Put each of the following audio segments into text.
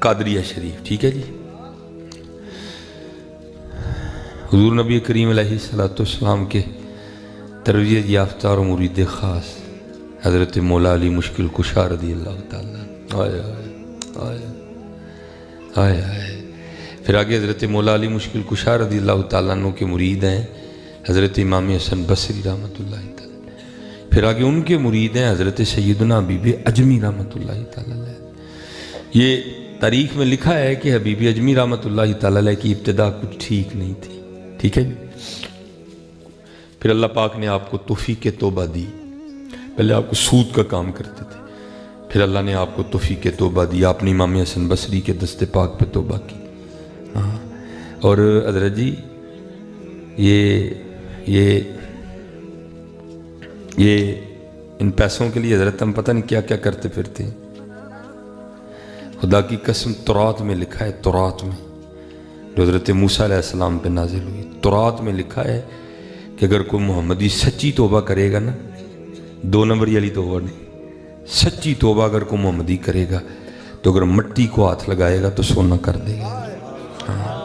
قادریہ شریف، ٹھیک ہے جی۔ حضور نبی کریم علیہ السلام کے تربیت یافتہ اور مرید خاص حضرت مولا علی مشکل کشا رضی اللہ تعالیٰ، آئے آئے آئے آئے۔ پھر آگے حضرت مولا علی مشکل کشا رضی اللہ تعالیٰ عنہ کے مرید ہیں حضرت امام حسن بصری رحمۃ اللہ تعالیٰ۔ پھر آگے ان کے مرید ہیں حضرت سیدنا حبیب اجمی رحمۃ اللہ تعالیٰ علیہ۔ یہ تاریخ میں لکھا ہے کہ حبیب اجمی رحمۃ اللہ تعالیٰ علیہ کی ابتدا کچھ ٹھیک نہیں تھی، ٹھیک ہے جی۔ پھر اللہ پاک نے آپ کو توفیق توبہ دی۔ پہلے آپ کو سود کا کام کرتے تھے، پھر اللہ نے آپ کو توفیق توبہ دی، آپ نے امام حسن بصری کے دست پاک پہ توبہ کی۔ ہاں، اور حضرت جی یہ ان پیسوں کے لیے حضرت ہم پتہ نہیں کیا کیا کرتے پھرتے ہیں۔ خدا کی قسم تورات میں لکھا ہے، تورات میں جو حضرت موسیٰ علیہ السلام پہ نازل ہوئی، تورات میں لکھا ہے کہ اگر کوئی محمدی سچی توبہ کرے گا نا، 2 نمبری والی توبہ نہیں، سچی توبہ اگر کوئی محمدی کرے گا تو اگر مٹی کو ہاتھ لگائے گا تو سونا کر دے گا۔ ہاں،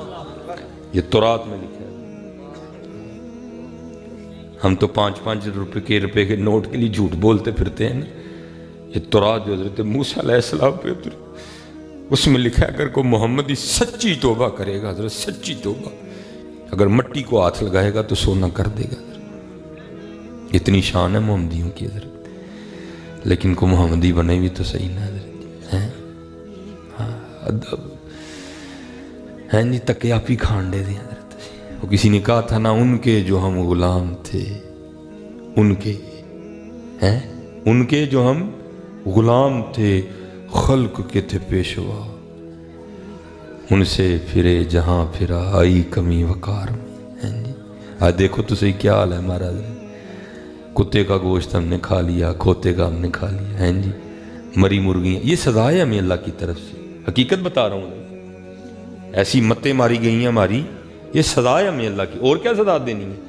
یہ تورات میں لکھا ہے۔ ہم تو 5-5 روپے کے نوٹ کے لیے جھوٹ بولتے پھرتے ہیں نا۔ یہ تورات جو حضرت موسیٰ علیہ السلام پہ اتری، اس میں لکھا ہے اگر کوئی محمدی سچی توبہ کرے گا، حضرت سچی توبہ، اگر مٹی کو ہاتھ لگائے گا تو سونا کر دے گا۔ اتنی شان ہے محمدیوں کی حضرت، لیکن کو محمدی بنے بھی تو صحیح نہ حضرت ہیں۔ ہاں، ادب ہیں جی، تکیاپی کھانڈے دی حضرت۔ وہ کسی نے کہا تھا نا، ان کے جو ہم غلام تھے، ان کے ہیں، ان کے جو ہم غلام تھے، خلق کے تھے پیشوا، ان سے پھرے جہاں پھرا آئی کمی وقار میں۔ ہیں جی، آج دیکھو تو صحیح کیا حال ہے ہمارا۔ کتے کا گوشت ہم نے کھا لیا، کھوتے کا ہم نے کھا لیا، ہیں جی، مری مرغیاں۔ یہ سزا ہے ہمیں اللہ کی طرف سے، حقیقت بتا رہا ہوں، ایسی متیں ماری گئی ہیں ہماری، یہ سزا ہے ہمیں اللہ کی، اور کیا سزا دینی ہے؟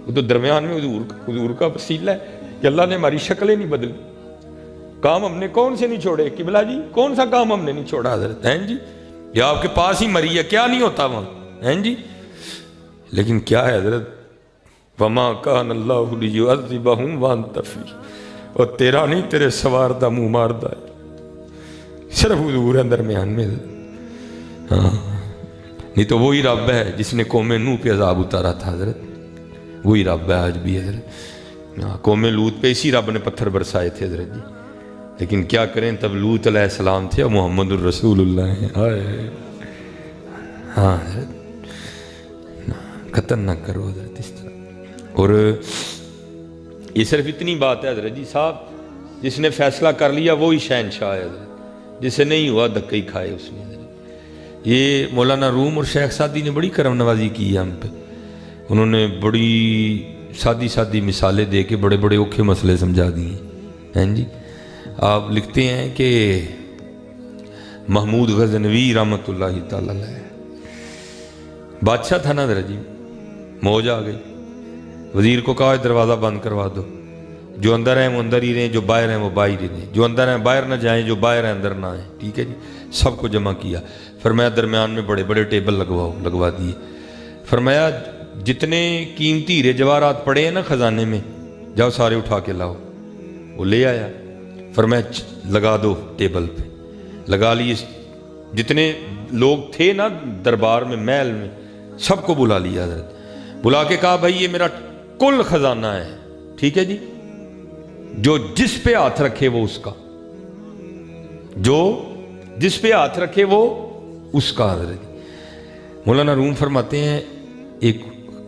وہ تو درمیان میں حضور کا وسیلہ ہے کہ اللہ نے ہماری شکلیں نہیں بدلی۔ کام ہم نے کون سے نہیں چھوڑے قبلہ جی؟ کون سا کام ہم نے نہیں چھوڑا حضرت؟ ہیں جی، یہ آپ کے پاس ہی مری ہے، کیا نہیں ہوتا وہاں؟ ہیں جی، لیکن کیا ہے حضرت؟ وَمَا كَانَ اللَّهُ لِيُعَذِّبَهُمْ وَأَنْتَ فِيهِمْ، اور تیرا نہیں، تیرے سواردہ منہ ماردہ ہے، صرف حضور ہے درمیان میں۔ ہاں، نہیں تو وہی رب ہے جس نے قوم نوح پہ عذاب اتارا تھا حضرت، وہی رب ہے آج بھی حضرت۔ قوم لوط پہ اسی رب نے پتھر برسائے تھے حضرت جی، لیکن کیا کریں، تب لوط علیہ السلام تھے اور محمد الرسول اللہ ہیں۔ ہاں حضرت، قتل نہ کرو حضرت اس طرح۔ اور یہ صرف اتنی بات ہے حضرت جی صاحب، جس نے فیصلہ کر لیا وہی شہنشاہ ہے حضرت، جسے نہیں ہوا دھکے ہی کھائے اس نے حضرت۔ یہ مولانا روم اور شیخ سعدی نے بڑی کرم نوازی کی ہے ہم پہ، انہوں نے بڑی سادی مثالیں دے کے بڑے بڑے اوکھے مسئلے سمجھا دیے ہیں جی۔ آپ لکھتے ہیں کہ محمود غزنوی رحمۃ اللہ تعالیٰ علیہ بادشاہ تھا نا حضرت جی، موج آ گئی، وزیر کو کہا دروازہ بند کروا دو، جو اندر ہیں وہ اندر ہی رہیں، جو باہر ہیں وہ باہر ہی رہیں، جو اندر ہیں باہر نہ جائیں، جو باہر ہیں اندر نہ آئیں، ٹھیک ہے جی۔ سب کو جمع کیا، فرمایا درمیان میں بڑے بڑے ٹیبل لگوا دیے، فرمایا جتنے قیمتی ہیرے جواہرات پڑے ہیں نا خزانے میں، جاؤ سارے اٹھا کے لاؤ۔ وہ لے آیا، فرمایا لگا دو ٹیبل پہ، لگا لیے۔ جتنے لوگ تھے نا دربار میں، محل میں، سب کو بلا لیا حضرت، بلا کے کہا بھائی یہ میرا کل خزانہ ہے، ٹھیک ہے جی، جو جس پہ ہاتھ رکھے وہ اس کا، جو جس پہ ہاتھ رکھے وہ اس کا حضرت۔ مولانا روم فرماتے ہیں ایک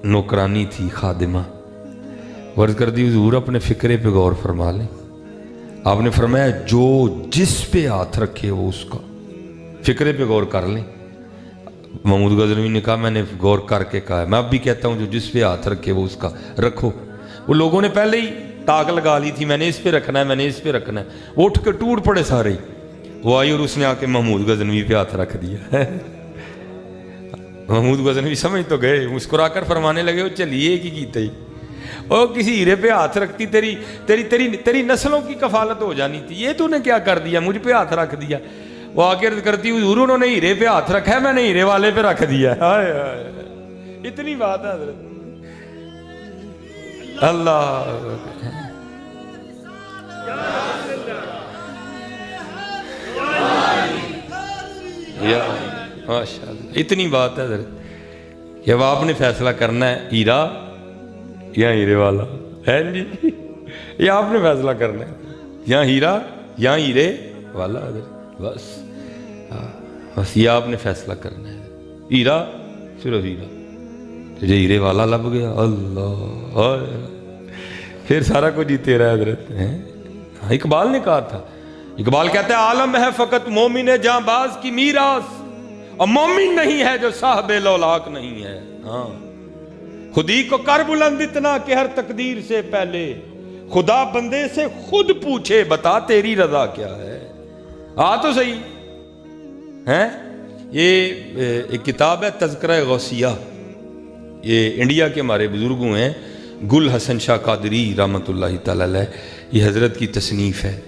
نوکرانی تھی خادمہ، ورد کر دی حضور اپنے فکرے پہ غور فرما لیں۔ آپ نے فرمایا جو جس پہ ہاتھ رکھے وہ اس کا، فکرے پہ غور کر لیں۔ محمود غزنوی نے کہا میں نے غور کر کے کہا ہے، میں اب بھی کہتا ہوں جو جس پہ ہاتھ رکھے وہ اس کا رکھو۔ وہ لوگوں نے پہلے ہی تاک لگا لی تھی، میں نے اس پہ رکھنا ہے، میں نے اس پہ رکھنا ہے، وہ اٹھ کے ٹوٹ پڑے سارے۔ وہ آئی اور اس نے آ کے محمود غزنوی پہ ہاتھ رکھ دیا۔ محمود غزنوی سمجھ تو گئے، مسکرا کر فرمانے لگے وہ چلیے کی کیتے ہی، اور کسی ہیرے پہ ہاتھ رکھتی تیری نسلوں کی کفالت ہو جانی تھی، یہ تو نے کیا کر دیا، مجھ پہ ہاتھ رکھ دیا۔ وہ آ کے عرض کرتی حضور انہوں نے ہیرے پہ ہاتھ رکھا ہے، میں نے ہیرے والے پہ رکھ دیا ہے۔ ہائے ہائے، اتنی بات ہے حضرت۔ اللہ یا ماشاء اللہ، اتنی بات ہے حضرت کہ اب آپ نے فیصلہ کرنا ہے ہیرا یا ہیرے والا ہے جی، یہ آپ نے فیصلہ کرنا ہے، یا ہیرا یا ہیرے والا حضرت، بس بس یہ آپ نے فیصلہ کرنا ہے، ہیرا صرف ہیرا، تجھے ہیرے والا لب گیا، اللہ پھر سارا کچھ ہی تیرا حضرت ہے۔ اقبال نے کہا تھا، اقبال کہتا ہے عالم ہے فقط مومن جاں باز کی میراث، اور مومن نہیں ہے جو صاحب لولاک نہیں ہے۔ ہاں خودی کو کر بلند اتنا کہ ہر تقدیر سے پہلے خدا بندے سے خود پوچھے بتا تیری رضا کیا ہے۔ تو صحیح ہے۔ یہ ایک کتاب ہے تذکرہ غوثیہ، یہ انڈیا کے ہمارے بزرگوں ہیں گل حسن شاہ قادری رحمۃ اللہ تعالی علیہ، یہ حضرت کی تصنیف ہے،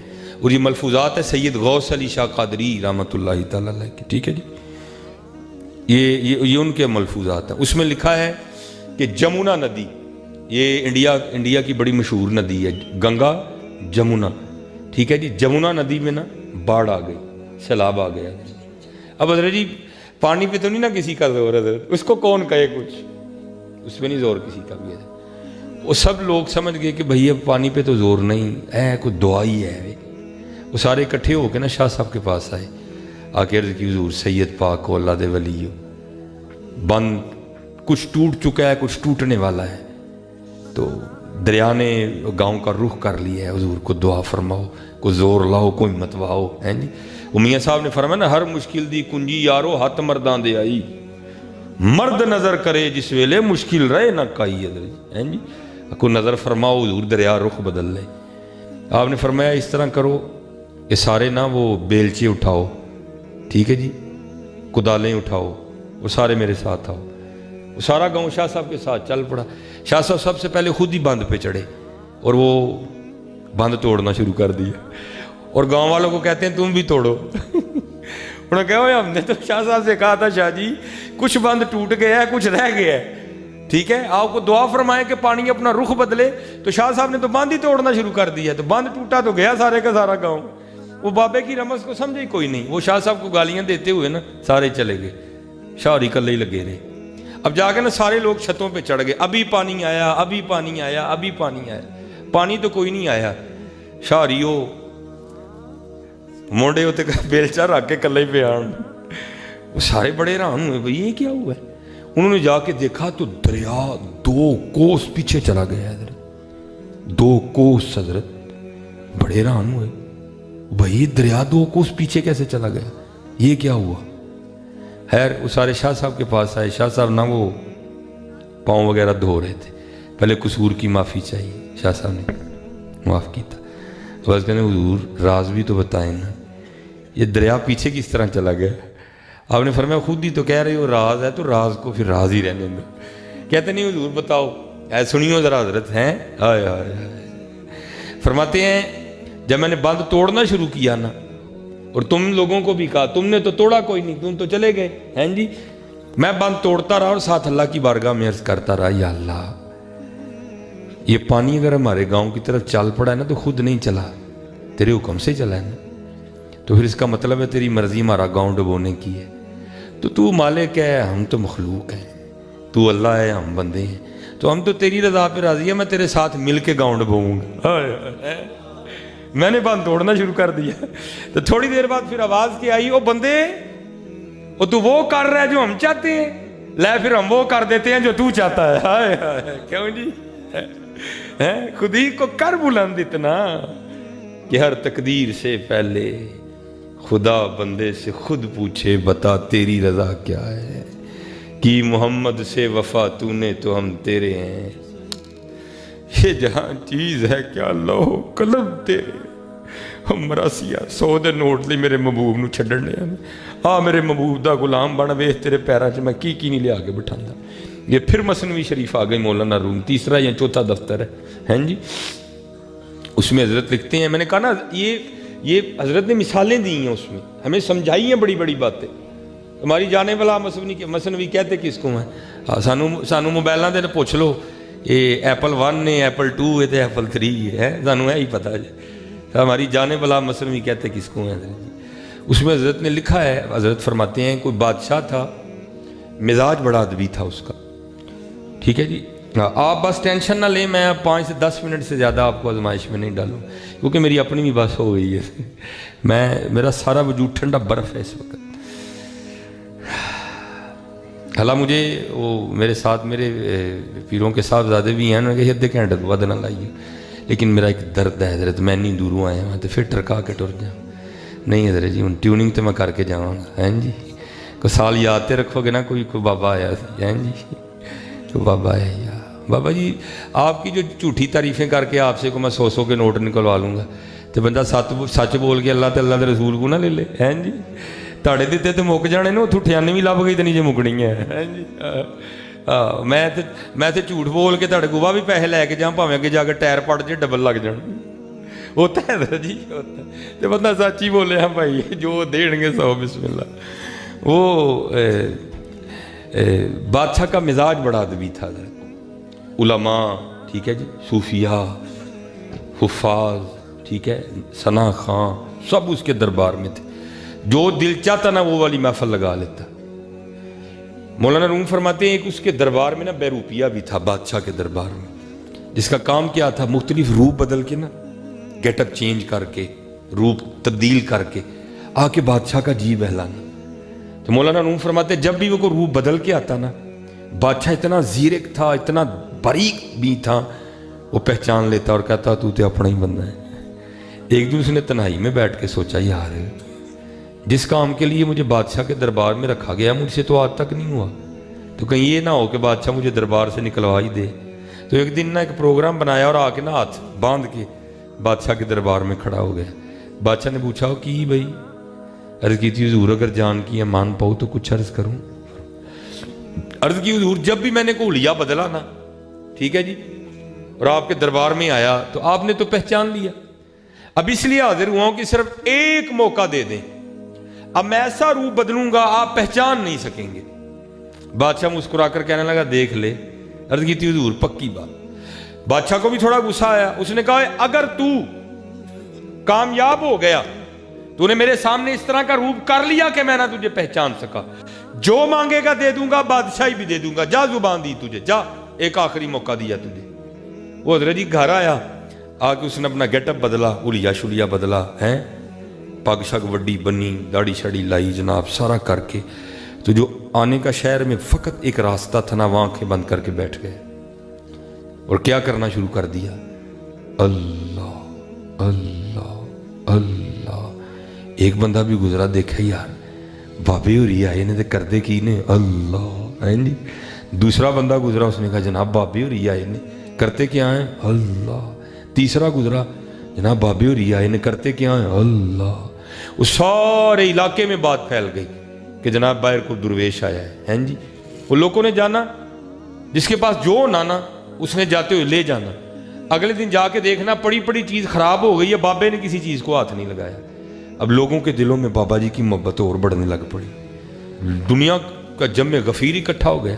اور یہ ملفوظات ہے سید غوث علی شاہ قادری رحمۃ اللہ تعالی علیہ کی، ٹھیک ہے جی، یہ ان کے ملفوظات ہیں۔ اس میں لکھا ہے کہ جمنا ندی، یہ انڈیا کی بڑی مشہور ندی ہے، گنگا جمنا، ٹھیک ہے جی، جمنا ندی میں نا باڑھ آ گئی، سیلاب آ گیا۔ اب حضرت جی پانی پہ تو نہیں نا کسی کا زور حضرت، اس کو کون کہے کچھ، اس پہ نہیں زور کسی کا بھی ہے۔ وہ سب لوگ سمجھ گئے کہ بھئی اب پانی پہ تو زور نہیں ہے، کوئی دعا ہی ہے۔ وہ سارے اکٹھے ہو کے نا شاہ صاحب کے پاس آئے، آ کے عرض کی حضور سید پاک کو اللہ دے ولی ہو، بند کچھ ٹوٹ چکا ہے، کچھ ٹوٹنے والا ہے، تو دریا نے گاؤں کا رخ کر لیا ہے، حضور کو دعا فرماؤ، کو زور لاؤ، کو ہمت واؤ، ہیں جی۔ وہ میاں صاحب نے فرمایا نا ہر مشکل دی کنجی یارو ہاتھ مردان دے آئی، مرد نظر کرے جس ویلے مشکل رہے نہ کائی، ہیں جی، کو نظر فرماؤ، حضور دریا رخ بدل لے۔ آپ نے فرمایا اس طرح کرو کہ سارے نا وہ بیلچے اٹھاؤ، ٹھیک ہے جی، کدالیں اٹھاؤ، وہ سارے میرے ساتھ آؤ۔ وہ سارا گاؤں شاہ صاحب کے ساتھ چل پڑا۔ شاہ صاحب سب سے پہلے خود ہی بند پہ چڑھے اور وہ بند توڑنا شروع کر دیا، اور گاؤں والوں کو کہتے ہیں تم بھی توڑو۔ انہوں نے کہا ہم نے تو شاہ صاحب سے کہا تھا شاہ جی کچھ بند ٹوٹ گیا ہے، کچھ رہ گیا ہے، ٹھیک ہے، آپ کو دعا فرمائیں کہ پانی اپنا رخ بدلے، تو شاہ صاحب نے تو بند ہی توڑنا شروع کر دیا، تو بند ٹوٹا تو گیا سارے کا سارا گاؤں۔ وہ بابے کی رمز کو سمجھے کوئی نہیں، وہ شاہ صاحب کو گالیاں دیتے ہوئے نا سارے چلے گئے، شاہ اور کلے ہی لگے رہے۔ اب جا کے نا سارے لوگ چھتوں پہ چڑھ گئے، ابھی پانی آیا، ابھی پانی آیا، ابھی پانی آیا، پانی تو کوئی نہیں آیا۔ شاہریو مونڈے ہوتے بیلچا رکھ کے کلے پہ آن، وہ سارے بڑے حیران ہوئے بھئی یہ کیا ہوا ہے۔ انہوں نے جا کے دیکھا تو دریا 2 کوس پیچھے چلا گیا حضرت، 2 کوس حضرت، بڑے حیران ہوئے بھئی دریا 2 کوس پیچھے کیسے چلا گیا، یہ کیا ہوا۔ خیر وہ سارے شاہ صاحب کے پاس آئے، شاہ صاحب نہ وہ پاؤں وغیرہ دھو رہے تھے، پہلے قصور کی معافی چاہیے، شاہ صاحب نے معاف کی تھا، بس کہنے حضور راز بھی تو بتائیں نا، یہ دریا پیچھے کس طرح چلا گیا۔ آپ نے فرمایا خود ہی تو کہہ رہے ہو راز ہے، تو راز کو پھر راز ہی رہنے دو۔ کہتے نہیں حضور بتاؤ، اے سنیو ذرا حضرت ہیں، آئے آئے فرماتے ہیں جب میں نے بند توڑنا شروع کیا نا، اور تم لوگوں کو بھی کہا، تم نے تو توڑا کوئی نہیں، تم تو چلے گئے، ہیں جی، میں بند توڑتا رہا اور ساتھ اللہ کی بارگاہ میں عرض کرتا رہا یا اللہ یہ پانی اگر ہمارے گاؤں کی طرف چل پڑا ہے نا تو خود نہیں چلا، تیرے حکم سے چلا ہے نا، تو پھر اس کا مطلب ہے تیری مرضی ہمارا گاؤں ڈبونے کی ہے، تو مالک ہے، ہم تو مخلوق ہیں، تو اللہ ہے، ہم بندے ہیں، تو ہم تو تیری رضا پہ راضی ہے، میں تیرے ساتھ مل کے گاؤں ڈبوؤں گا۔ میں نے بند توڑنا شروع کر دیا، تو تھوڑی دیر بعد پھر آواز کی آئی، او بندے او تو وہ کر رہا ہے جو ہم چاہتے ہیں، لے پھر ہم وہ کر دیتے ہیں جو تو چاہتا ہے۔ ہائے ہائے کیوں جی، خود ہی کو کر بلند اتنا کہ ہر تقدیر سے پہلے خدا بندے سے خود پوچھے بتا تیری رضا کیا ہے، کی محمد سے وفا تو نے تو ہم تیرے ہیں، یہ جہاں چیز ہے کیا اللہ قلم تیرے، ہم مراسیا 100 دے نوٹ لی میرے محبوب نو چھڈن لیا، آ میرے محبوب دا غلام بن ویخ تیرے پیراں چ میں کی نہیں لیا کے بٹھانا۔ یہ پھر مثنوی شریف آ گئی مولانا روم، تیسرا یا چوتھا دفتر ہے جی، اس میں حضرت لکھتے ہیں، میں نے کہا نا یہ یہ حضرت نے مثالیں دی ہیں، اس میں ہمیں سمجھائی ہیں بڑی بڑی باتیں. ہماری جانے والا مصنوعی کہتے کس کو ہیں؟ سانو موبائلوں سے پوچھ لو، یہ ایپل 1 ہے، ایپل 2 ہے، ایپل 3 ہے، سانو یہی پتہ ہے. ہماری جانے والا مصنوعی کہتے کس کو ہیں حضرت جی؟ اس میں حضرت نے لکھا ہے، حضرت فرماتے ہیں کوئی بادشاہ تھا، مزاج بڑا ادبی تھا اس کا. ٹھیک ہے جی، آپ بس ٹینشن نہ لیں، میں 5 سے 10 منٹ سے زیادہ آپ کو آزمائش میں نہیں ڈالوں، کیونکہ میری اپنی بھی بس ہو گئی ہے. میرا سارا وجود ٹھنڈا برف ہے اس وقت. حالانکہ مجھے وہ میرے ساتھ میرے پیروں کے صاحبزادے بھی ہیں، انہوں نے کہا ادھے گھنٹے کو ود نہ لائیے، لیکن میرا ایک درد ہے حضرت، میں نہیں دوروں آیا ہوں تو پھر ٹرکا کے ٹر جاؤں. نہیں حضرت جی، ہوں ٹیوننگ تو میں کر کے جاؤں گا. ہیں جی، کوئی سال یاد تے رکھو گے نا، کوئی بابا آیا سی. ہیں جی، کوئی بابا آیا یا بابا جی، آپ کی جو جھوٹھی تعریفیں کر کے آپ سے کو میں 100 کے نوٹ نکلوا لوں گا، تو بندہ سچ بول کے اللہ تے اللہ دے رسول کو نہ لے لے. ہیں جی، تاڑے دیتے تو مک جانے نا، اتوں ٹھیانی بھی لب گئی تو نہیں جی مکنی ہے. جی میں تو جھوٹ بول کے تاڑے گوبا بھی پیسے لے کے جاؤں، بھاویں اگے جا کے ٹائر پٹ جے ڈبل لگ جان. ہوتا ہے حضرت جی، ہوتا ہے. تو بندہ سچ ہی بولے ہاں بھائی، جو دین گے 100 بسم اللہ. وہ بادشاہ کا مزاج بڑا ادبی تھا حضرت. علماء، ٹھیک ہے جی، صوفیاء، حفاظ، ٹھیک ہے، ثنا خاں، سب اس کے دربار میں تھے. جو دل چاہتا نا وہ والی محفل لگا لیتا. مولانا روم فرماتے ہیں ایک اس کے دربار میں نا بیروپیہ بھی تھا، بادشاہ کے دربار میں، جس کا کام کیا تھا، مختلف روپ بدل کے نا، گیٹ اپ چینج کر کے، روپ تبدیل کر کے آ کے بادشاہ کا جی بہلانا. تو مولانا روم فرماتے ہیں جب بھی وہ کو روپ بدل کے آتا نا، بادشاہ اتنا زیرک تھا، اتنا باریک بھی تھا، وہ پہچان لیتا اور کہتا تو تے اپنا ہی بندہ ہے. ایک دن اس نے تنہائی میں بیٹھ کے سوچا، یار جس کام کے لیے مجھے بادشاہ کے دربار میں رکھا گیا مجھ سے تو آج تک نہیں ہوا، تو کہیں یہ نہ ہو کہ بادشاہ مجھے دربار سے نکلوا ہی دے. تو ایک دن نا ایک پروگرام بنایا اور آ کے نا ہاتھ باندھ کے بادشاہ کے دربار میں کھڑا ہو گیا. بادشاہ نے پوچھا ہو کی بھائی؟ عرض کی تھی حضور اگر جان کی مان پاؤ تو کچھ عرض کروں. عرض کی حضور جب بھی میں نے کولیا بدلا نا، ٹھیک ہے جی، اور آپ کے دربار میں آیا تو آپ نے تو پہچان لیا. اب اس لیے حاضر ہوا ہوں کہ صرف ایک موقع دے دیں، اب میں ایسا روپ بدلوں گا آپ پہچان نہیں سکیں گے. بادشاہ مسکرا کر کہنے لگا دیکھ لے. عرض کی تھی حضور پکی بات. بادشاہ کو بھی تھوڑا غصہ آیا. اس نے کہا اگر تو کامیاب ہو گیا، تو نے میرے سامنے اس طرح کا روپ کر لیا کہ میں نہ تجھے پہچان سکا، جو مانگے گا دے دوں گا، بادشاہی بھی دے دوں گا، جا زبان دی تجھے، جا ایک آخری موقع دیا تجھے. وہ حضرت جی گھر آیا، آ کے اس نے اپنا گیٹ اپ بدلا، اولیا شلیا بدلا، ہیں پگ شگ وڈی بنی، داڑھی شاڑی لائی جناب، سارا کر کے تو جو آنے کا شہر میں فقط ایک راستہ تھا نا، وہاں آنکھیں بند کر کے بیٹھ گئے اور کیا کرنا شروع کر دیا، اللہ اللہ اللہ. ایک بندہ بھی گزرا، دیکھا یار بابے ہو رہی آئے نے تو کردے کی نے اللہ. جی دوسرا بندہ گزرا، اس نے کہا جناب بابے ہو رہی آئے نے کرتے کیا ہیں اللہ. تیسرا گزرا، جناب بابے ہو رہی آئے نے کرتے کیا ہیں اللہ. اس سارے علاقے میں بات پھیل گئی کہ جناب باہر کو درویش آیا ہے. ہیں جی وہ لوگوں نے جانا، جس کے پاس جو نانا اس نے جاتے ہوئے لے جانا. اگلے دن جا کے دیکھنا پڑی پڑی چیز خراب ہو گئی ہے، بابے نے کسی چیز کو ہاتھ نہیں لگایا. اب لوگوں کے دلوں میں بابا جی کی محبت اور بڑھنے لگ پڑی، دنیا کا جم غفیر اکٹھا ہو گیا.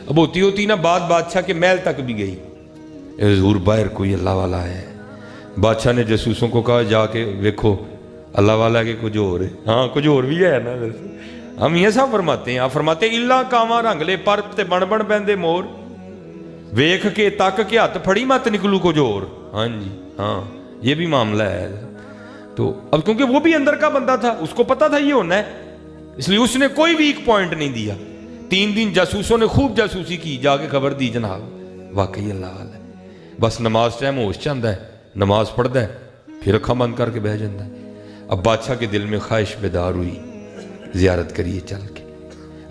اب ہوتی ہوتی نا بات بادشاہ کے محل تک بھی گئی. حضور باہر کوئی اللہ والا ہے. بادشاہ نے جاسوسوں کو کہا جا کے دیکھو اللہ والا کے کچھ اور ہے. ہاں کچھ اور بھی ہے نا. ہم یہ سب فرماتے ہیں، آپ فرماتے ہیں اللہ کاواں رنگ لے پر تے بن بن پہندے مور، ویکھ کے تک کے ہاتھ پھڑی مت نکلو کچھ اور. ہاں جی ہاں یہ بھی معاملہ ہے. تو اب کیونکہ وہ بھی اندر کا بندہ تھا، اس کو پتا تھا یہ ہونا ہے، اس لیے اس نے کوئی ویک پوائنٹ نہیں دیا. 3 دن جاسوسوں نے خوب جاسوسی کی، جا کے خبر دی جناب واقعی اللہ والا ہے. بس نماز ٹائم ہوش چاہتا ہے، نماز پڑھتا ہے، پھر اکھاں بند کر کے بہ جاتا ہے. اب بادشاہ کے دل میں خواہش بیدار ہوئی زیارت کریے چل کے.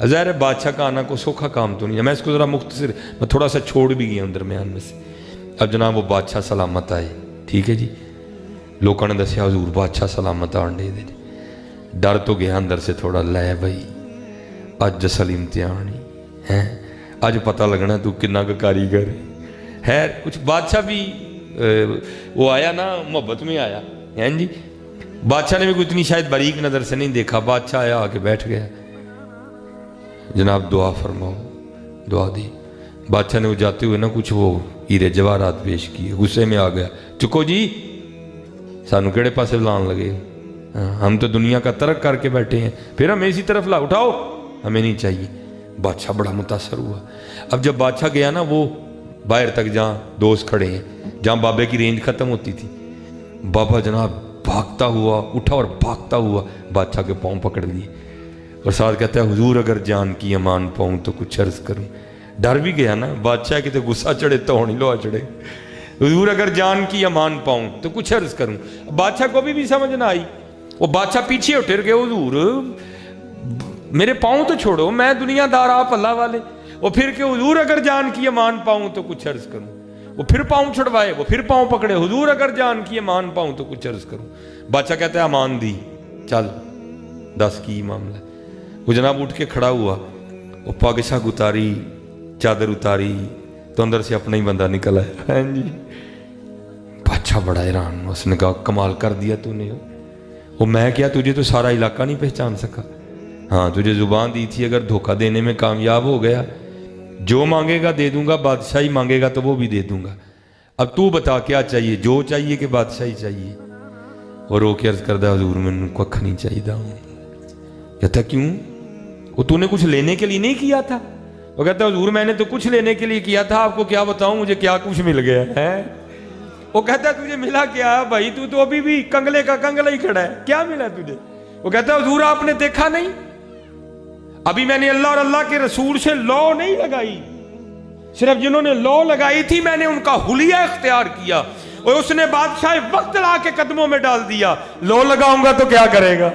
ظاہر ہے بادشاہ کا آنا کو سوکھا کام تو نہیں ہے. میں اس کو ذرا مختصر میں تھوڑا سا چھوڑ بھی گیا ہوں درمیان میں سے. اب جناب وہ بادشاہ سلامت آئے، ٹھیک ہے جی. لوگوں نے دسیا حضور بادشاہ سلامت آنڈے دے. ڈر تو گیا اندر سے تھوڑا، لے بھائی اج اصل امتحان ہی ہے، اج پتہ لگنا تو کنا کا کاریگر ہے. کچھ بادشاہ بھی وہ آیا نا محبت میں آیا. ہیں جی بادشاہ نے بھی کوئی اتنی شاید باریک نظر سے نہیں دیکھا. بادشاہ آیا آ کے بیٹھ گیا. جناب دعا فرماؤ. دعا دی. بادشاہ نے وہ جاتے ہوئے نا کچھ وہ ہیرے جواہرات پیش کیے. غصے میں آ گیا. چکو جی سانو کیڑے پاسے لان لگے, ہم تو دنیا کا ترک کر کے بیٹھے ہیں, پھر ہمیں اسی طرف لا اٹھاؤ, ہمیں نہیں چاہیے. بادشاہ بڑا متاثر ہوا. اب جب بادشاہ گیا نا وہ باہر تک جہاں دوست کھڑے ہیں, جہاں بابے کی رینج ختم ہوتی تھی, بابا جناب بھاگتا ہوا اٹھا اور بھاگتا ہوا بادشاہ کے پاؤں پکڑ لیے اور ساتھ کہتا ہے حضور اگر جان کی امان پاؤں تو کچھ عرض کروں. ڈر بھی گیا نا بادشاہ کے, تو غصہ چڑھے تو ہونی لوہا چڑھے. حضور اگر جان کی امان پاؤں تو کچھ عرض کروں. بادشاہ کو بھی سمجھ نہ آئی. وہ بادشاہ پیچھے اٹھ گئے, حضور میرے پاؤں تو چھوڑو, میں دنیا دار آپ اللہ والے. وہ پھر کہ حضور اگر جان کی امان پاؤں تو کچھ عرض کروں. وہ پھر پاؤں چھڑوائے, وہ پھر پاؤں پکڑے, حضور اگر جان کی امان پاؤں تو کچھ عرض کروں. بادشاہ کہتا ہے امان دی, چل دس کی معاملہ. وہ جناب اٹھ کے کھڑا ہوا, وہ پاگ شاگ اتاری, چادر اتاری, تو اندر سے اپنا ہی بندہ نکل آیا. جی بادشاہ بڑا حیران. اس نے کہا کمال کر دیا تو نے. وہ میں کیا, تجھے تو سارا علاقہ نہیں پہچان سکا. ہاں تجھے زبان دی تھی, اگر دھوکہ دینے میں کامیاب ہو گیا, جو مانگے گا دے دوں گا, بادشاہی مانگے گا تو وہ بھی دے دوں گا. اب تو بتا کیا چاہیے, جو چاہیے کہ بادشاہی چاہیے؟ اور رو کے عرض کردہ حضور میں کچھ نہیں چاہیے ہوں. کہتا کیوں؟ وہ تو نے کچھ لینے کے لیے نہیں کیا تھا؟ وہ کہتا حضور میں نے تو کچھ لینے کے لیے کیا تھا, آپ کو کیا بتاؤں مجھے کیا کچھ مل گیا ہے. وہ کہتا ہے تجھے ملا کیا بھائی, تو ابھی بھی کنگلے کا کنگلا ہی کھڑا ہے, کیا ملا تجھے؟ وہ کہتا ہے حضور آپ نے دیکھا نہیں, ابھی میں نے اللہ اور اللہ کے رسول سے لو نہیں لگائی, صرف جنہوں نے لو لگائی تھی میں نے ان کا حلیہ اختیار کیا, اور اس نے بادشاہ وقت لا کے قدموں میں ڈال دیا. لو لگاؤں گا تو کیا کرے گا؟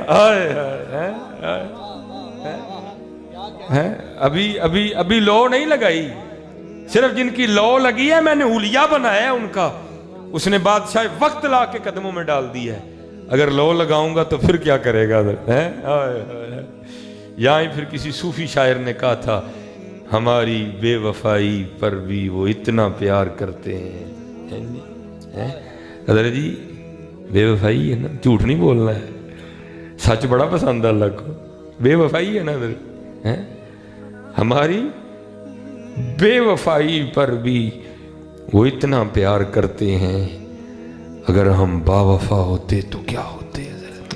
ابھی لو نہیں لگائی, صرف جن کی لو لگی ہے میں نے حلیہ بنایا ہے ان کا, اس نے بادشاہ وقت لا کے قدموں میں ڈال دیا ہے. اگر لو لگاؤں گا تو پھر کیا کرے گا؟ یہاں پھر کسی صوفی شاعر نے کہا تھا ہماری بے وفائی پر بھی وہ اتنا پیار کرتے ہیں. حضرت جی بے وفائی ہے نا, جھوٹ نہیں بولنا ہے, سچ بڑا پسند ہے اللہ کو. بے وفائی ہے نا حضرت, ہماری بے وفائی پر بھی وہ اتنا پیار کرتے ہیں, اگر ہم با وفا ہوتے تو کیا ہوتے حضرت.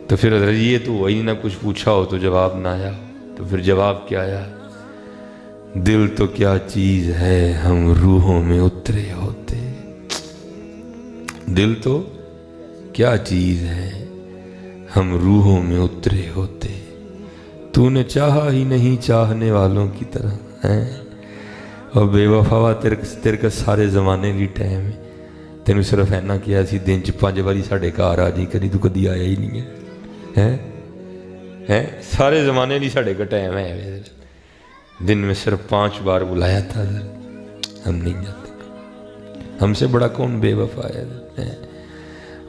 تو پھر حضرت یہ تو وہی نہ کچھ پوچھا ہو تو جواب نہ آیا, تو پھر جواب کیا آیا؟ دل تو کیا چیز ہے ہم روحوں میں اترے ہوتے. دل تو کیا چیز ہے ہم روحوں میں اترے ہوتے. تو نے چاہا ہی نہیں چاہنے والوں کی طرح ہے, اور بے وفا تیرے کا سارے زمانے لی ٹائم ہے. تینوں صرف اینا کیا سی دن 5 باری ساڑھے گھر آ جی کری, تو کدی آیا ہی نہیں ہے. سارے زمانے لی ساڑھے کا ٹائم ہے, دن میں صرف 5 بار بلایا تھا. ہم نہیں جاتے, ہم سے بڑا کون بے وفا ہے.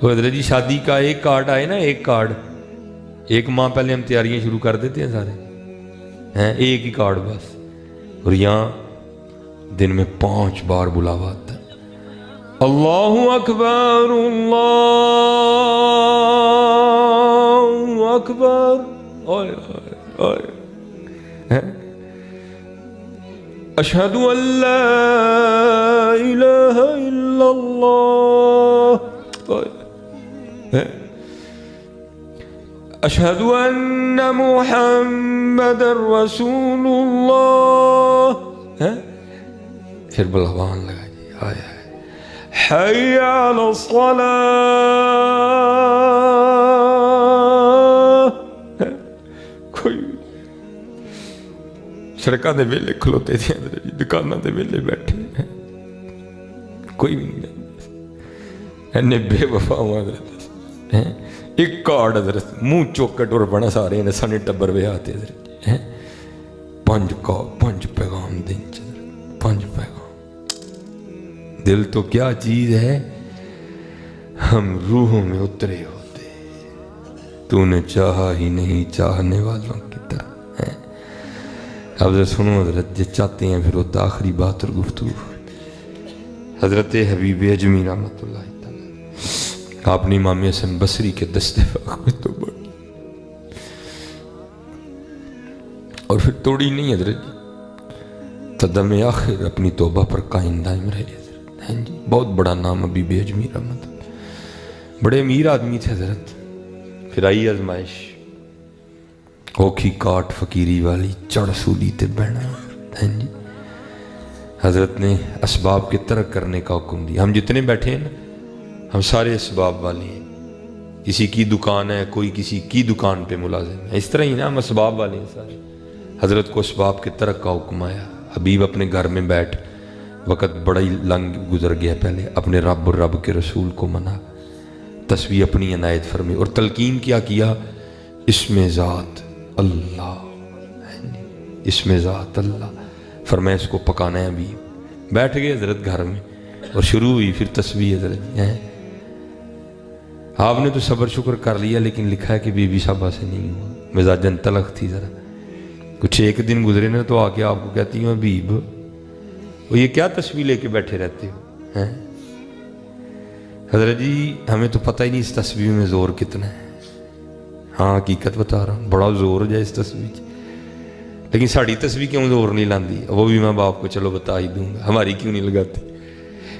حضرت جی شادی کا ایک کارڈ آئے نا, ایک کارڈ, ایک ماہ پہلے ہم تیاریاں شروع کر دیتے ہیں سارے, ایک ہی کارڈ بس, اور یہاں دن میں 5 بار بلاوا آتا ہے. اللہ اکبر اللہ اکبر, اشہد ان لا الہ الا اللہ, اشہد ان محمد رسول اللہ. پھر بلوان لگا جی, آیا حی علی الصلاة. کوئی سڑکاں دے ویلے کھلوتے تھے, دکاناں دے ویلے بیٹھے, کوئی بھی نہیں جانتا. اینے بے وفا ہوا حضرت. ایک کارڈ حضرت منہ چوکٹ اور بنا سارے نے سنے ٹبر وے آتے حضرت. 5 پیغام دن چ, 5 پیغام. دل تو کیا چیز ہے ہم روحوں میں اترے ہوتے, تو نے چاہا ہی نہیں چاہنے والوں کی طرح. اب سنو حضرت, جو چاہتے ہیں پھر وہ آخری بات اور گفتگو. حضرت حبیب اجمی رحمۃ اللہ تعالی آپ نے امام حسن بصری کے دستے وقت میں توبہ کی اور پھر توڑی نہیں حضرت، تدم آخر اپنی توبہ پر قائم دائم رہے حضرت. ہیں جی، بہت بڑا نام حبیب اجمی رحمت، بڑے امیر آدمی تھے حضرت. پھر آئی آزمائش، اوکھی کاٹ فقیری والی چڑھ سولی تے بہنا. ہیں جی، حضرت نے اسباب کے ترک کرنے کا حکم دیا. ہم جتنے بیٹھے ہیں نا، ہم سارے اسباب والے ہیں. کسی کی دکان ہے، کوئی کسی کی دکان پہ ملازم ہے، اس طرح ہی نا ہم اسباب والے ہیں سارے. حضرت کو اسباب کے ترک کا حکم آیا. حبیب اپنے گھر میں بیٹھ، وقت بڑا ہی لنگ گزر گیا، پہلے اپنے رب اور رب کے رسول کو منا، تسبیح اپنی عنایت فرمی اور تلقین کیا اسم ذات اللہ، اسم ذات اللہ فرمایا اس کو پکانا ہے. ابھی بیٹھ گئے حضرت گھر میں اور شروع ہوئی پھر تسبیح. حضرت ہیں آپ نے تو صبر شکر کر لیا، لیکن لکھا ہے کہ بی بی صاحبہ سے نہیں ہوا، مزاجن تلخ تھی. ذرا کچھ ایک دن گزرے نا تو آ کے آپ کو کہتی ہوں حبیب وہ یہ کیا تسبیح لے کے بیٹھے رہتے ہو ہیں؟ حضرت جی ہمیں تو پتہ ہی نہیں اس تسبیح میں زور کتنا ہے. ہاں حقیقت بتا رہا ہوں، بڑا زور جائے اس تسبیح، لیکن ساڑی تسبیح کیوں زور نہیں لاندی؟ وہ بھی میں باپ کو چلو بتا ہی دوں گا، ہماری کیوں نہیں لگاتی.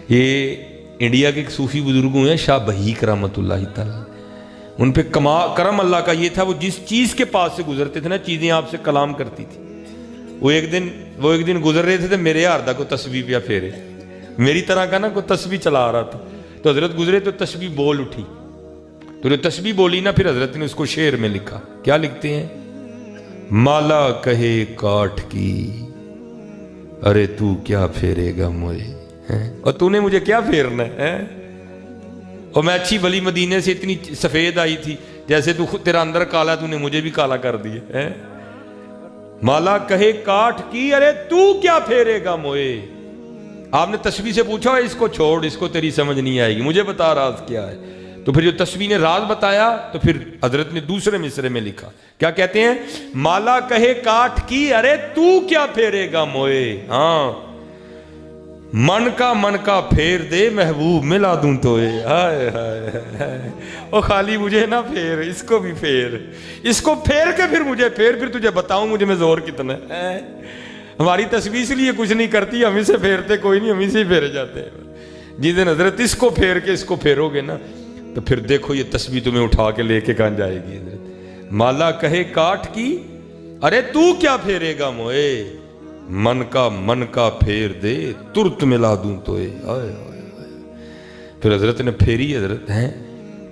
یہ انڈیا کے ایک صوفی بزرگ ہوئے ہیں شاہ بہیک رحمۃ اللہ تعالیٰ، ان پہ کرم اللہ کا یہ تھا، وہ جس چیز کے پاس سے گزرتے تھے نا چیزیں آپ سے کلام کرتی تھی. وہ ایک دن گزر رہے تھے تو میرے ہاردہ کو تسبیح پہ پھیرے، میری طرح کا نا کوئی تسبیح چلا آ رہا تھا، تو حضرت گزرے تو تسبیح بول اٹھی. تو جو تسبیح بولی نا پھر حضرت نے اس کو شعر میں لکھا. کیا لکھتے ہیں؟ مالا کہے کاٹ کی ارے تو کیا پھیرے گا مجھے، اور تو نے مجھے کیا پھیرنا ہے؟ اور میں اچھی بلی مدینے سے اتنی سفید آئی تھی، جیسے تو خود تیرا اندر کالا تو نے مجھے بھی کالا کر دیا. مالا کہے کاٹ کی ارے تو کیا پھیرے گا موئے. آپ نے تسبیح سے پوچھا اس کو چھوڑ، اس کو تیری سمجھ نہیں آئے گی، مجھے بتا راز کیا ہے. تو پھر جو تسبیح نے راز بتایا تو پھر حضرت نے دوسرے مصرے میں لکھا. کیا کہتے ہیں؟ مالا کہے کاٹ کی ارے تو کیا پھیرے گا موئے. ہاں من کا پھیر دے محبوب ملا دوں تو ہائے ہائے، او خالی مجھے نہ پھیر، اس کو بھی پھیر، اس کو پھیر کے پھر مجھے پھیر، پھر تجھے بتاؤں مجھے میں زور کتنا ہے. ہماری تسبیح اس لیے کچھ نہیں کرتی، ہم اسے پھیرتے کوئی نہیں، ہم اسے ہی پھیرے جاتے ہیں. جس دن حضرت اس کو پھیر کے اس کو پھیرو گے نا تو پھر دیکھو یہ تسبیح تمہیں اٹھا کے لے کے کہاں جائے گی. حضرت مالا کہے کاٹ کی ارے تو کیا پھیرے گا موئے، من کا پھیر دے ترت ملا دوں تو پھر حضرت نے پھیری. حضرت ہیں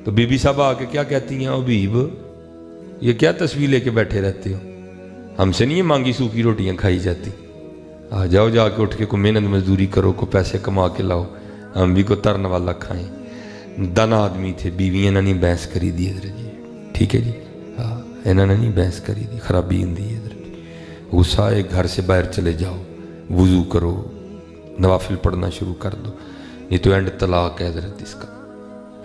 تو بی بی صاحبہ آ کے کیا کہتی ہیں؟ حبیب یہ کیا تسبیح لے کے بیٹھے رہتے ہو؟ ہم سے نہیں یہ مانگی سوکھی روٹیاں کھائی جاتی، آ جاؤ جا کے اٹھ کے کو محنت مزدوری کرو، کو پیسے کما کے لاؤ، ہم بھی کو ترن والا کھائیں. دنا آدمی تھے، بیوی انہوں نے بحث کری دی. حضرت جی ٹھیک ہے جی، ہاں انہوں نے نہیں بحث کری دی، خرابی ہوں دی. حضرت غصہ ہے، گھر سے باہر چلے جاؤ، وضو کرو، نوافل پڑھنا شروع کر دو، نہیں تو اینڈ طلاق ہے حضرت اس کا.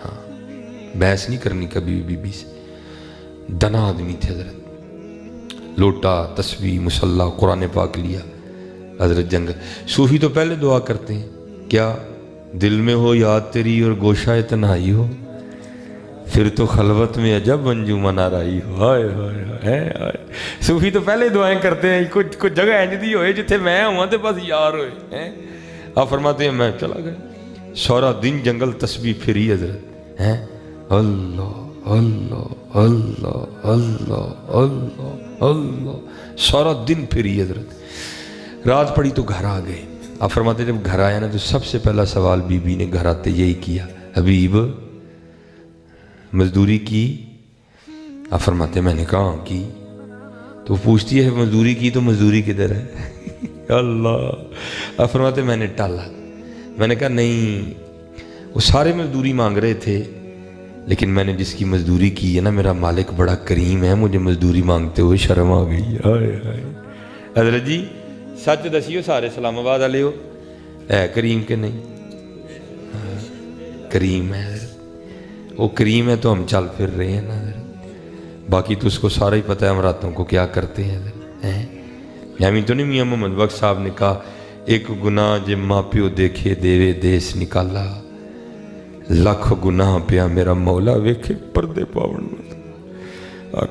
ہاں بحث نہیں کرنی کبھی بی بی سے. دنا آدمی تھے حضرت. لوٹا، تسبیح، مصلی، قرآن پاک لیا حضرت. جنگ صوفی تو پہلے دعا کرتے ہیں کیا؟ دل میں ہو یاد تیری اور گوشہ تنہائی ہو، پھر تو خلوت میں عجب انجمن آرائی ہو. ہائے ہائے ہائے. صوفی تو پہلے دعائیں کرتے ہیں کچھ جگہ انج دی ہوئے جتھے میں ہوں تے بس یار ہوئے. آپ فرماتے ہیں میں چلا گیا سارا دن جنگل تسبیح پھری. حضرت ہیں اللہ اللہ اللہ اللہ اللہ اللہ سارا دن پھری. حضرت رات پڑی تو گھر آ گئے. آپ فرماتے جب گھر آیا نا تو سب سے پہلا سوال بی بی نے گھر آتے یہی کیا، حبیب مزدوری کی؟ آپ فرماتے میں نے کہا کی. تو پوچھتی ہے مزدوری کی تو مزدوری کدھر ہے؟ اللہ. آپ فرماتے میں نے ٹالا. میں نے کہا نہیں، وہ سارے مزدوری مانگ رہے تھے لیکن میں نے جس کی مزدوری کی ہے نا میرا مالک بڑا کریم ہے، مجھے مزدوری مانگتے ہوئے شرم آ گئی. حضرت جی سچ دسیو سارے اسلام آباد والے ہو ہے کریم کے نہیں؟ کریم ہے وہ، کریم ہے تو ہم چل پھر رہے ہیں نا. باقی تو اس کو سارا ہی پتہ ہے ہم راتوں کو کیا کرتے ہیں. یعنی تو نہیں میاں محمد بخش صاحب نے کہا ایک گناہ جے ماں پیو دیکھے دیوے دیس نکالا. ਲੱਖ ਗੁਨਾਹ ਪਿਆ ਮੇਰਾ ਮੌਲਾ ਵੇਖੇ ਪਰਦੇ ਪਾਵਣ ਨੂੰ।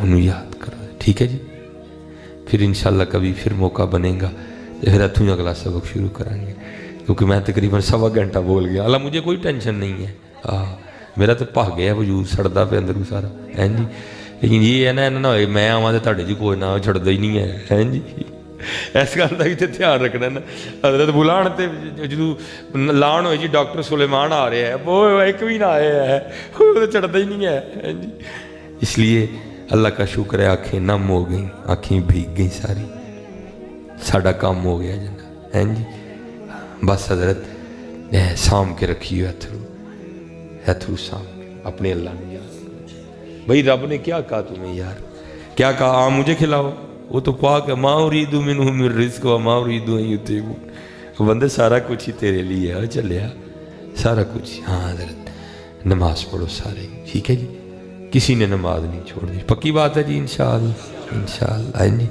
انہوں یاد کرو. ٹھیک ہے جی. پھر انشاءاللہ کبھی پھر موقع بنے گا تو پھر اتوں اگلا سبق شروع کریں گے, کیونکہ میں تقریباً 1.25 گھنٹہ بول گیا. اللہ مجھے کوئی ٹینشن نہیں ہے, میرا تو بھاگ گیا وجود, سڑتا پہ اندر سارا ہے جی. لیکن یہ ہے نا نہ ہوئے میں آواں تو تھوڑے جی کوئی نہ چھڑتا ہی نہیں ہے جی. اس گل کا بھی تو دھیان رکھنا نا. حضرت بلان تے جدوں لان ہوئی جی ڈاکٹر سلیمان آ رہے ہیں, وہ ایک بھی نہ آیا ہے, وہ تو چڑھتا ہی نہیں ہے جی. اس لیے اللہ کا شکر ہے آنکھیں نم ہو گئیں, آنکھیں بھیگ گئیں ساری, ساڈا کام ہو گیا جناب ہے جی. بس حضرت سام کے رکھی ہوئے اتھرو سام اپنے اللہ نے یاد. بھائی رب نے کیا کہا تمہیں یار, کیا کہا مجھے کھلاؤ, وہ تو پاک ہے. ما اريد منهم من رزق وما اريد ان يطعمون. بندے سارا کچھ ہی تیرے لیے ہے, چلیا سارا کچھ. ہاں حضرت نماز پڑھو سارے, ٹھیک ہے جی. کسی نے نماز نہیں چھوڑنی, پکی بات ہے جی. انشاءاللہ انشاءاللہ جی.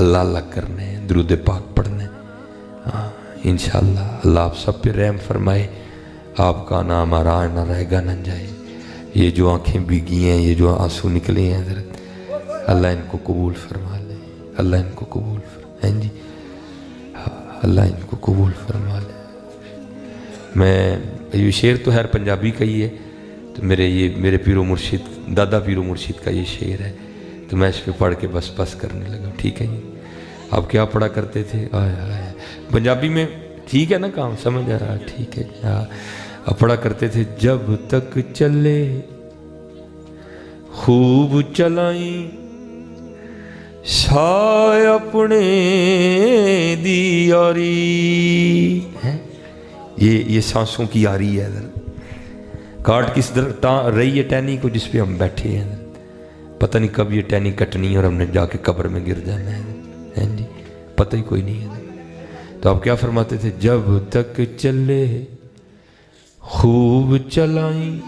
اللہ اللہ کرنا ہے, درود پاک پڑھنا ہے. ہاں انشاءاللہ اللہ آپ سب پہ رحم فرمائے. آپ کا نام آرا نہ رہے گا نہ جائے. یہ جو آنکھیں بھیگی ہیں, یہ جو آنسو نکلے ہیں حضرت, اللہ ان کو قبول فرما لے. اللہ ان کو قبول فرما جی. اللہ ان کو قبول فرما لے. میں یہ شعر تو خیر پنجابی کا ہی ہے, تو میرے پیر و مرشد دادا پیر و مرشد کا یہ شعر ہے, تو میں اس پہ پڑھ کے بس کرنے لگا. ٹھیک ہے جی. آپ کیا پڑھا کرتے تھے پنجابی میں؟ ٹھیک ہے نا, کام سمجھ آ رہا. ٹھیک ہے جی. آپ پڑھا کرتے تھے, جب تک چلے خوب چلائیں سائے اپنے دی یاری. یہ سانسوں کی یاری ہے حضرت. کاٹ کس رہی ہے ٹہنی کو جس پہ ہم بیٹھے ہیں حضرت, پتہ نہیں کب یہ ٹہنی کٹنی ہے اور ہم نے جا کے قبر میں گر جانا ہے جی, پتہ ہی کوئی نہیں ہے. تو آپ کیا فرماتے تھے, جب تک چلے خوب چلائیں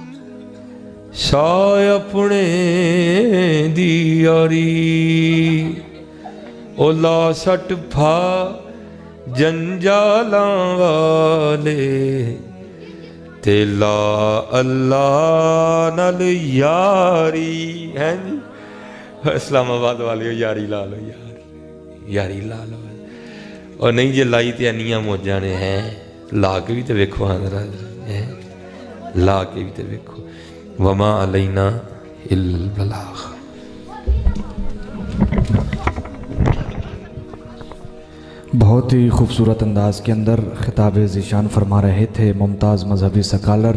سائے اپنے دی یاری. او لا سٹ پھا جنجالاں والے تے لا اللہ نال یاری ہیں جی. اسلام آباد والے یاری لا لو, یاری لا لو. اور نہیں جی لائی تے انیاں موجاں نے ہیں, لا کے بھی تے ویکھو حضرت, لا کے بھی تے ویکھو. وما علینا الا البلاغ. بہت ہی خوبصورت انداز کے اندر خطاب ذیشان فرما رہے تھے ممتاز مذہبی سکالر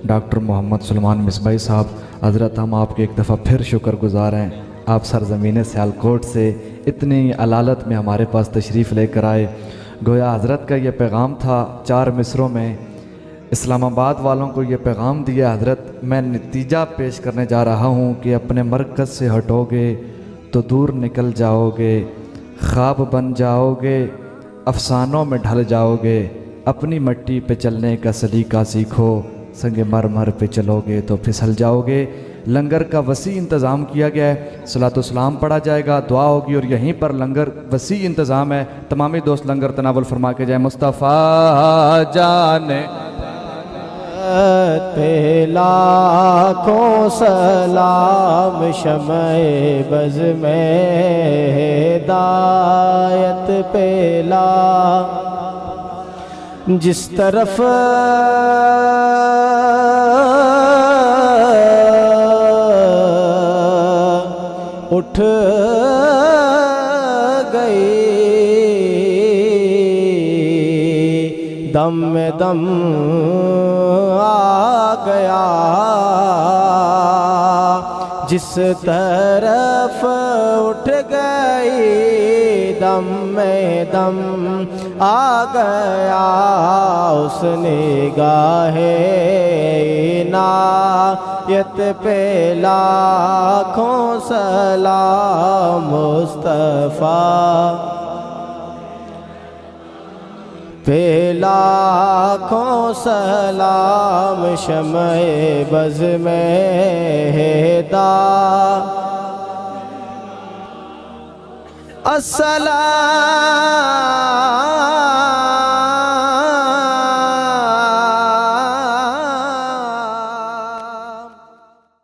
ڈاکٹر محمد سلمان مصباحی صاحب. حضرت ہم آپ کے ایک دفعہ پھر شکر گزار ہیں, آپ سرزمین سیالکوٹ سے اتنی علالت میں ہمارے پاس تشریف لے کر آئے. گویا حضرت کا یہ پیغام تھا 4 مصروں میں, اسلام آباد والوں کو یہ پیغام دیا حضرت. میں نتیجہ پیش کرنے جا رہا ہوں کہ اپنے مرکز سے ہٹو گے تو دور نکل جاؤ گے, خواب بن جاؤ گے, افسانوں میں ڈھل جاؤ گے. اپنی مٹی پہ چلنے کا سلیقہ سیکھو, سنگ مرمر پہ چلو گے تو پھسل جاؤ گے. لنگر کا وسیع انتظام کیا گیا ہے, صلاۃ السلام پڑھا جائے گا, دعا ہوگی, اور یہیں پر لنگر وسیع انتظام ہے. تمامی دوست لنگر تناول فرما کے جائیں. مصطفیٰ جان پہ لاکھوں سلام, شمع بز میں ہدایت پہ لا. جس طرف اٹھ گئی دم میں دم آ گیا, جس طرف اٹھ گئی دم میں دم آ گیا. اس نگاہ عنایت پہ لاکھوں سلام, مصطفیٰ پہ لاکھوں سلام, شمع بز میں ہدایت. السلام